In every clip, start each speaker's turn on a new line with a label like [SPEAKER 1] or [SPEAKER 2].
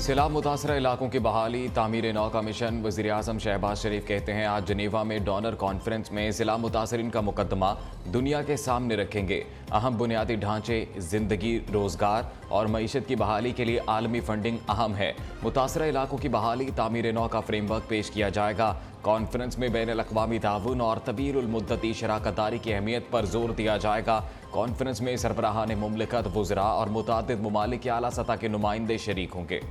[SPEAKER 1] सैलाब मुतासरा इलाकों की बहाली तामीर नौ का मिशन। वज़ीर-ए-आज़म शहबाज शरीफ कहते हैं आज जनेवा में डोनर कॉन्फ्रेंस में सैलाब मुतासरीन का मुकदमा दुनिया के सामने रखेंगे। अहम बुनियादी ढांचे, जिंदगी, रोजगार और मईशत की बहाली के लिए आलमी फंडिंग अहम है। मुतासरा इलाकों की बहाली तामीर नौ का फ्रेमवर्क पेश किया जाएगा। कॉन्फ्रेंस में बैन-अल-अक़वामी ताउन और तवील मुद्दती शराकतदारी की अहमियत पर जोर दिया जाएगा। कॉन्फ्रेंस में सरबराहान मुमलिकत, वुज़रा और मुतादिद ममालिक के आला सतह के नुमाइंदे शरीक होंगे।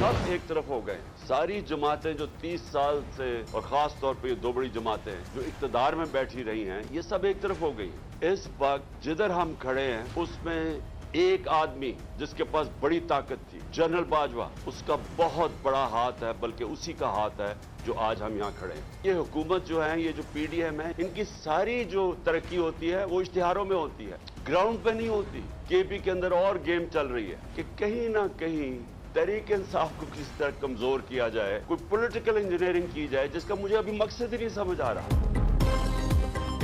[SPEAKER 2] सब एक तरफ हो गए। सारी जमातें जो 30 साल से और खास तौर पे ये दो बड़ी जमातें जो इक़्तिदार में बैठी रही हैं, ये सब एक तरफ हो गई। इस वक्त जिधर हम खड़े हैं उसमें एक आदमी जिसके पास बड़ी ताकत थी, जनरल बाजवा, उसका बहुत बड़ा हाथ है, बल्कि उसी का हाथ है जो आज हम यहाँ खड़े हैं। ये हुकूमत जो है, ये जो PDM है, इनकी सारी जो तरक्की होती है वो इश्तिहारों में होती है, ग्राउंड पे नहीं होती। KB के अंदर और गेम चल रही है कि कहीं ना कहीं तहरीक इंसाफ को किस तरह कमजोर किया जाए, कोई पॉलिटिकल इंजीनियरिंग की जाए जिसका मुझे अभी मकसद ही नहीं समझ आ रहा।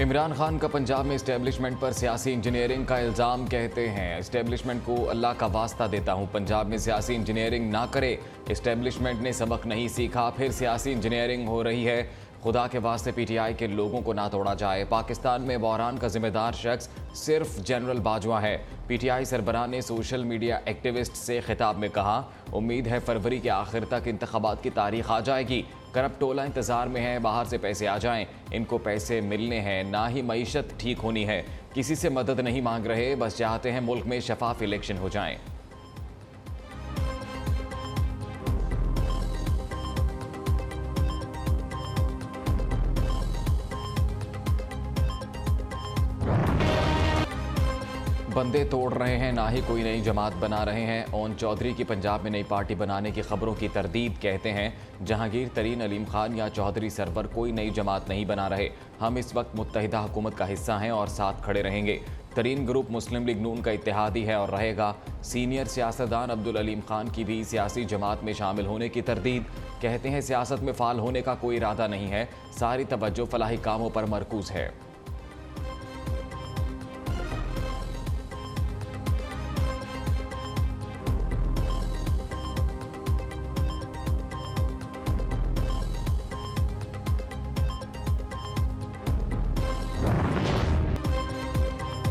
[SPEAKER 1] इमरान खान का पंजाब में इस्टेब्लिशमेंट पर सियासी इंजीनियरिंग का इल्ज़ाम। कहते हैं इस्टेब्लिशमेंट को अल्लाह का वास्ता देता हूँ, पंजाब में सियासी इंजीनियरिंग ना करे। इस्टेब्लिशमेंट ने सबक नहीं सीखा, फिर सियासी इंजीनियरिंग हो रही है। खुदा के वास्ते PTI के लोगों को ना तोड़ा जाए। पाकिस्तान में बहरान का जिम्मेदार शख्स सिर्फ जनरल बाजवा है। PTI सरबराह ने सोशल मीडिया एक्टिविस्ट से खिताब में कहा, उम्मीद है फरवरी के आखिर तक इंतखाबात की तारीख आ जाएगी। करप्ट टोला इंतजार में है, बाहर से पैसे आ जाएं। इनको पैसे मिलने हैं, ना ही मईशत ठीक होनी है। किसी से मदद नहीं मांग रहे, बस चाहते हैं मुल्क में शफाफ इलेक्शन हो जाएं। बंदे तोड़ रहे हैं, ना ही कोई नई जमात बना रहे हैं। ओन चौधरी की पंजाब में नई पार्टी बनाने की खबरों की तरदीद। कहते हैं जहांगीर तरीन, अलीम खान या चौधरी सरवर कोई नई जमात नहीं बना रहे। हम इस वक्त मुत्तहिदा हुकूमत का हिस्सा हैं और साथ खड़े रहेंगे। तरीन ग्रुप मुस्लिम लीग नून का इत्तेहादी है और रहेगा। सीनियर सियासतदान अब्दुल अलीम खान की भी सियासी जमात में शामिल होने की तरदीद। कहते हैं सियासत में फ़ाल होने का कोई इरादा नहीं है, सारी तवज्जो फलाही कामों पर मरकूज है।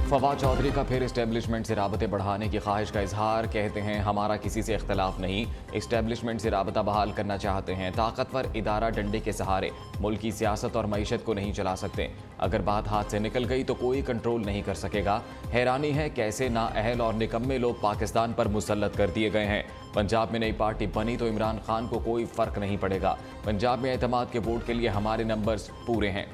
[SPEAKER 1] फवाद चौधरी का फिर इस्टेब्लिशमेंट से राबते बढ़ाने की ख्वाहिश का इजहार। कहते हैं हमारा किसी से इख्तलाफ नहीं, इस्टेब्लिशमेंट से राबता बहाल करना चाहते हैं। ताकतवर इदारा डंडे के सहारे मुल्क की सियासत और मईशत को नहीं चला सकते। अगर बात हाथ से निकल गई तो कोई कंट्रोल नहीं कर सकेगा। हैरानी है कैसे नाअहल और निकम्मे लोग पाकिस्तान पर मुसल्लत कर दिए गए हैं। पंजाब में नई पार्टी बनी तो इमरान खान को कोई फर्क नहीं पड़ेगा। पंजाब में एतमाद के वोट के लिए हमारे नंबर्स पूरे हैं।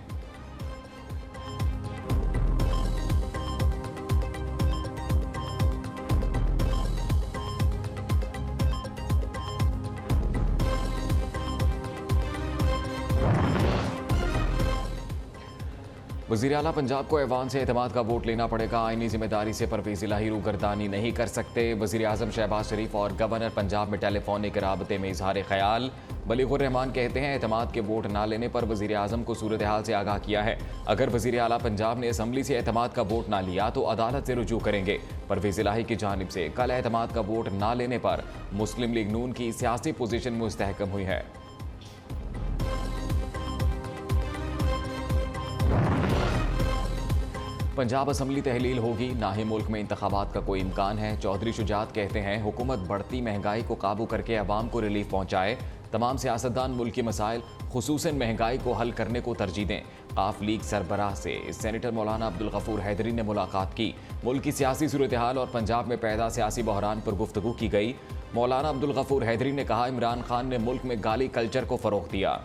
[SPEAKER 1] वज़ीर आला पंजाब को ऐवान से एतमाद का वोट लेना पड़ेगा। आईनी जिम्मेदारी से परवेज़ इलाही रूगर्दानी नहीं कर सकते। वज़ीर-ए-आज़म शहबाज शरीफ और गवर्नर पंजाब में टेलीफोनिक राबते में इजहार ख्याल। बलीगुर रहमान कहते हैं एतमाद के वोट ना लेने पर वज़ीर-ए-आज़म को सूरत हाल से आगाह किया है। अगर वज़ीर आला पंजाब ने असम्बली से एतमाद का वोट ना लिया तो अदालत से रुजू करेंगे। परवेज़ इलाही की जानिब से कल एतमाद का वोट ना लेने पर मुस्लिम लीग नून की सियासी पोजीशन मुस्तहकम हुई है। पंजाब असम्बली तहलील होगी, ना ही मुल्क में इंतखाबात का कोई इम्कान है। चौधरी शुजात कहते हैं हुकूमत बढ़ती महंगाई को काबू करके अवाम को रिलीफ पहुँचाए। तमाम सियासतदान मुल्क की मसाइल खुसूसन महंगाई को हल करने को तरजीह दें। काफ लीग सरबराह से सेनेटर मौलाना अब्दुल गफूर हैदरी ने मुलाकात की। मुल्क की सियासी सूरत हाल और पंजाब में पैदा सियासी बहरान पर गुफ्तगू की गई। मौलाना अब्दुल गफूर हैदरी ने कहा इमरान खान ने मुल्क में गाली कल्चर को फ़रोग़ दिया।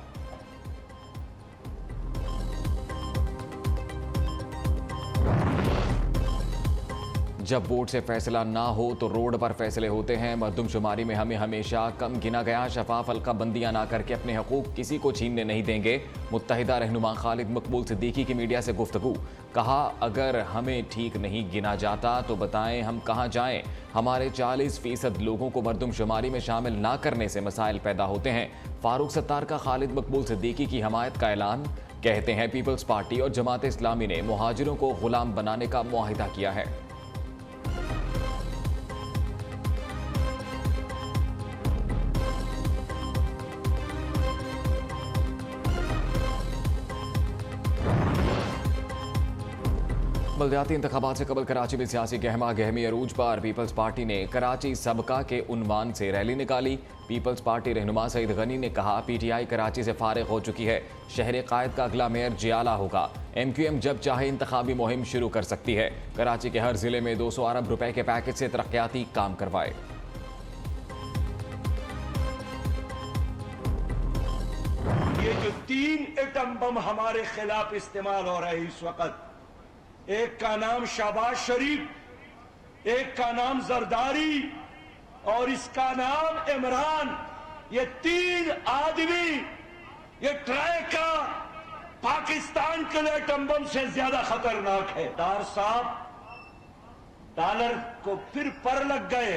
[SPEAKER 1] जब वोट से फैसला ना हो तो रोड पर फैसले होते हैं। मरदमशुमारी में हमें हमेशा कम गिना गया। शफाफ हल्का बंदियां ना करके अपने हकूक किसी को छीनने नहीं देंगे। मुत्तहिदा रहनुमा खालिद मकबूल सिद्दीकी की मीडिया से गुफ्तगू। कहा, अगर हमें ठीक नहीं गिना जाता तो बताएं हम कहां जाएं। हमारे 40% लोगों को मरदमशुमारी में शामिल ना करने से मसाइल पैदा होते हैं। फारूक सत्तार का खालिद मकबूल सिद्दीकी की हमायत का ऐलान। कहते हैं पीपल्स पार्टी और जमात इस्लामी ने मुहाजिरों को गुलाम बनाने का मुआहिदा किया है। बल्दियाती इंतखाबात से कबल कराची में सियासी गहमा गहमी अरूज पर। पीपल्स पार्टी ने कराची सबका के उन्वान से रैली निकाली। पीपल्स पार्टी रहनुमा सईद गनी ने कहा, पीटीआई कराची से फारिग हो चुकी है। शहर कायद का अगला मेयर जियाला होगा। एमक्यूएम जब चाहे इंतखाबी मुहिम शुरू कर सकती है। कराची के हर जिले में 200 अरब रुपए के पैकेज से तरक्याती काम करवाए।
[SPEAKER 3] ये जो 3 एटम बम हमारे खिलाफ इस्तेमाल हो रहे हैं इस वक्त, एक का नाम शहबाज शरीफ, एक का नाम जरदारी और इसका नाम इमरान। ये 3 आदमी, ये ट्राइका पाकिस्तान के लिए एटम बम से ज्यादा खतरनाक है। डार साहब डॉलर को फिर पर लग गए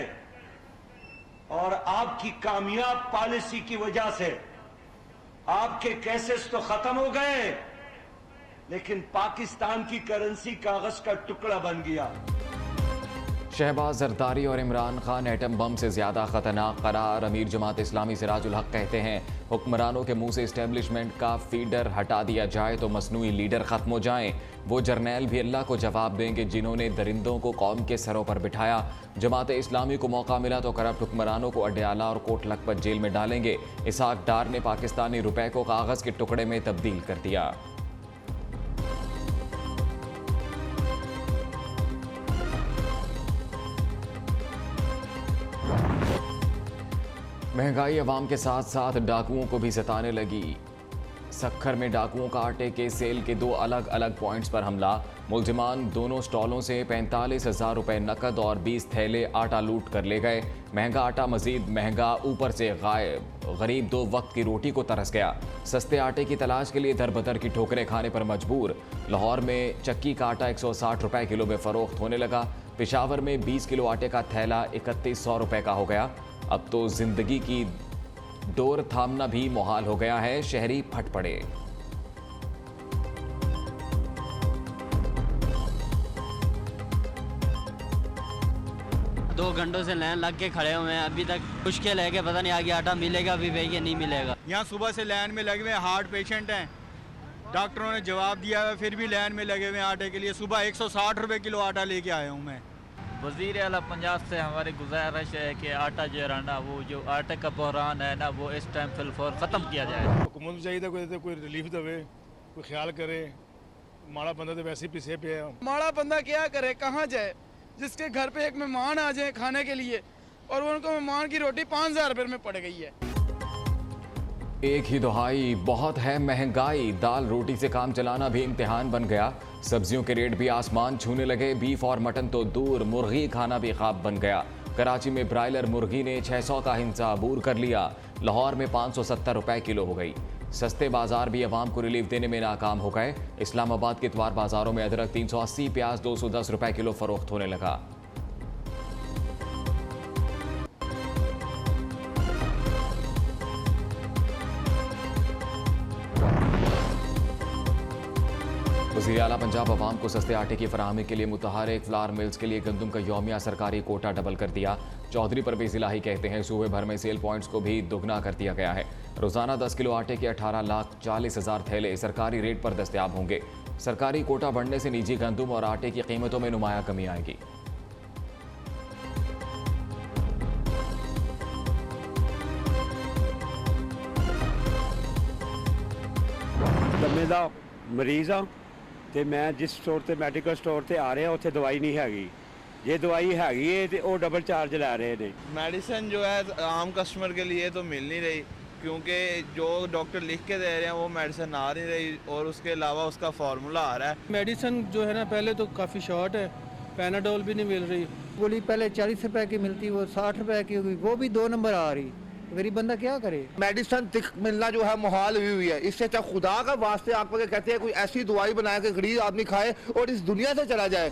[SPEAKER 3] और आपकी कामयाब पॉलिसी की वजह से आपके केसेस तो खत्म हो गए, लेकिन पाकिस्तान की करेंसी कागज का टुकड़ा बन गया।
[SPEAKER 1] शहबाज जरदारी और इमरान खान एटम बम से ज्यादा खतरनाक करार। अमीर जमात इस्लामी सिराजुल हक कहते हैं, हुक्मरानों के मुंह से इस्टेब्लिशमेंट का फीडर हटा दिया जाए तो मसनूई लीडर खत्म हो जाएं। वो जर्नैल भी अल्लाह को जवाब देंगे जिन्होंने दरिंदों को कौम के सरों पर बिठाया। जमात इस्लामी को मौका मिला तो करप्ट हुक्मरानों को अडयाला और कोट लखपत जेल में डालेंगे। इसहाक डार ने पाकिस्तानी रुपए को कागज के टुकड़े में तब्दील कर दिया। महंगाई अवाम के साथ साथ डाकुओं को भी सताने लगी। सखर में डाकुओं का आटे के सेल के 2 अलग अलग पॉइंट्स पर हमला। मुलजिमान दोनों स्टॉलों से 45,000 रुपए नकद और 20 थैले आटा लूट कर ले गए। महंगा आटा मजीद महंगा, ऊपर से गायब। गरीब 2 वक्त की रोटी को तरस गया। सस्ते आटे की तलाश के लिए दरबदर की ठोकरें खाने पर मजबूर। लाहौर में चक्की का आटा 160 रुपए किलो में फरोख्त होने लगा। पेशावर में 20 किलो आटे का थैला 3100 रुपए का हो गया। अब तो जिंदगी की डोर थामना भी मुहाल हो गया है। शहरी फट पड़े।
[SPEAKER 4] 2 घंटों से लाइन लग के खड़े हुए हैं, अभी तक मुश्किल है कि पता नहीं आगे आटा मिलेगा भी भाई कि नहीं मिलेगा।
[SPEAKER 5] यहाँ सुबह से लाइन में लगे हुए हार्ट पेशेंट हैं। डॉक्टरों ने जवाब दिया है, फिर भी लाइन में लगे हुए आटे के लिए। सुबह 160 रुपए किलो आटा लेके आया हूँ मैं।
[SPEAKER 6] वज़ीर आला पंजाब से हमारी गुजारिश है कि आटा जो है ना, वो जो आटे का बहरान है ना, वो इस टाइम फिलफौर ख़त्म किया जाए।
[SPEAKER 7] हुकूमत को चाहिए कोई रिलीफ देवे, कोई ख्याल करे। माड़ा बंदा तो वैसे ही पिछे पे है।
[SPEAKER 8] माड़ा बंदा क्या करे, कहाँ जाए? जिसके घर पे एक मेहमान आ जाए खाने के लिए और उनको मेहमान की रोटी 5,000 रुपये में पड़ गई है।
[SPEAKER 1] एक ही दुहाई, बहुत है महंगाई। दाल रोटी से काम चलाना भी इम्तिहान बन गया। सब्जियों के रेट भी आसमान छूने लगे। बीफ और मटन तो दूर, मुर्गी खाना भी ख्वाब बन गया। कराची में ब्रायलर मुर्गी ने 600 का हिंसा अबूर कर लिया। लाहौर में 570 रुपए किलो हो गई। सस्ते बाजार भी अवाम को रिलीफ देने में नाकाम हो गए। इस्लामाबाद के इतवार बाजारों में अदरक 380, प्याज 210 रुपए किलो फरोख्त होने लगा। वज़ीर आला पंजाब अवाम को सस्ते आटे की फराहमी के लिए मुतहरिक फ्लावर मिल्स के लिए गंदम का यौमिया सरकारी कोटा डबल कर दिया। चौधरी परवेज़ इलाही कहते हैं सूबे भर में सेल पॉइंट्स को भी दुगना कर दिया गया है। रोजाना 10 किलो आटे के 18,40,000 थैले सरकारी रेट पर दस्तयाब होंगे। सरकारी कोटा बढ़ने से निजी गंदम और आटे की कीमतों में नुमाया कमी आएगी।
[SPEAKER 9] दमे दा मरीज़ हाँ तो मैं जिस स्टोर से मैडिकल स्टोर से आ रहा उत्थे दवाई नहीं हैगी। जे दवाई हैगी है तो वो डबल चार्ज लै रहे हैं।
[SPEAKER 10] मेडिसिन जो है आम कस्टमर के लिए तो मिल नहीं रही, क्योंकि जो डॉक्टर लिख के दे रहे हैं वो मेडिसिन आ नहीं रही और उसके अलावा उसका फार्मूला आ रहा है।
[SPEAKER 8] मेडिसिन जो है ना, पहले तो काफ़ी शॉर्ट है,
[SPEAKER 11] पैनाडोल भी नहीं मिल रही।
[SPEAKER 12] गोली पहले 40 रुपए की मिलती, वो 60 रुपए की हुई, वो भी 2 नंबर आ रही। गरीब बंदा क्या करे?
[SPEAKER 13] मेडिसिन तक मिलना जो है मुहाल हुई है। इससे अच्छा खुदा का वास्ते आप कहते हैं कोई ऐसी दवाई बनाए कि गरीब आदमी खाए और इस दुनिया से चला जाए।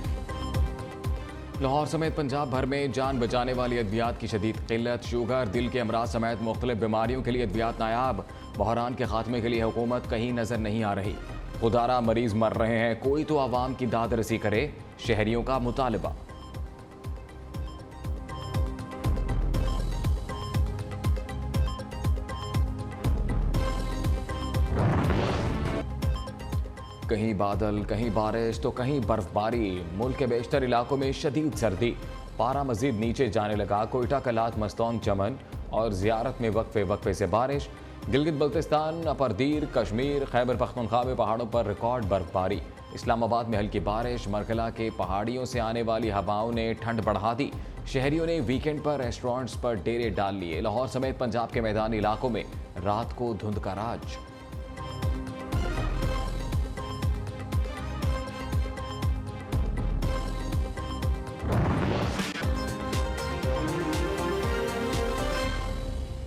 [SPEAKER 1] लाहौर समेत पंजाब भर में जान बचाने वाली अद्वियात की शदीद किल्लत। शुगर, दिल के अमराज समेत मुख्तलिफ बीमारियों के लिए अद्वियात नायाब। बहरान के खात्मे के लिए हुकूमत कहीं नजर नहीं आ रही। खुदारा मरीज मर रहे हैं, कोई तो आवाम की दाद रसी करे, शहरियों का मुतालबा। कहीं बादल, कहीं बारिश तो कहीं बर्फबारी। मुल्क के बेशतर इलाकों में शदीद सर्दी। पारा मजीद नीचे जाने लगा। कोयटा, कलात, मस्तौंग, चमन और जियारत में वक्फे वक्फे से बारिश। गिलगित बल्तिस्तान, अपरदीर, कश्मीर, खैबर पख्तूनख्वा में पहाड़ों पर रिकॉर्ड बर्फबारी। इस्लामाबाद में हल्की बारिश। मरकला के पहाड़ियों से आने वाली हवाओं ने ठंड बढ़ा दी। शहरियों ने वीकेंड पर रेस्टोरेंट्स पर डेरे डाल लिए। लाहौर समेत पंजाब के मैदानी इलाकों में रात को धुंध का राज।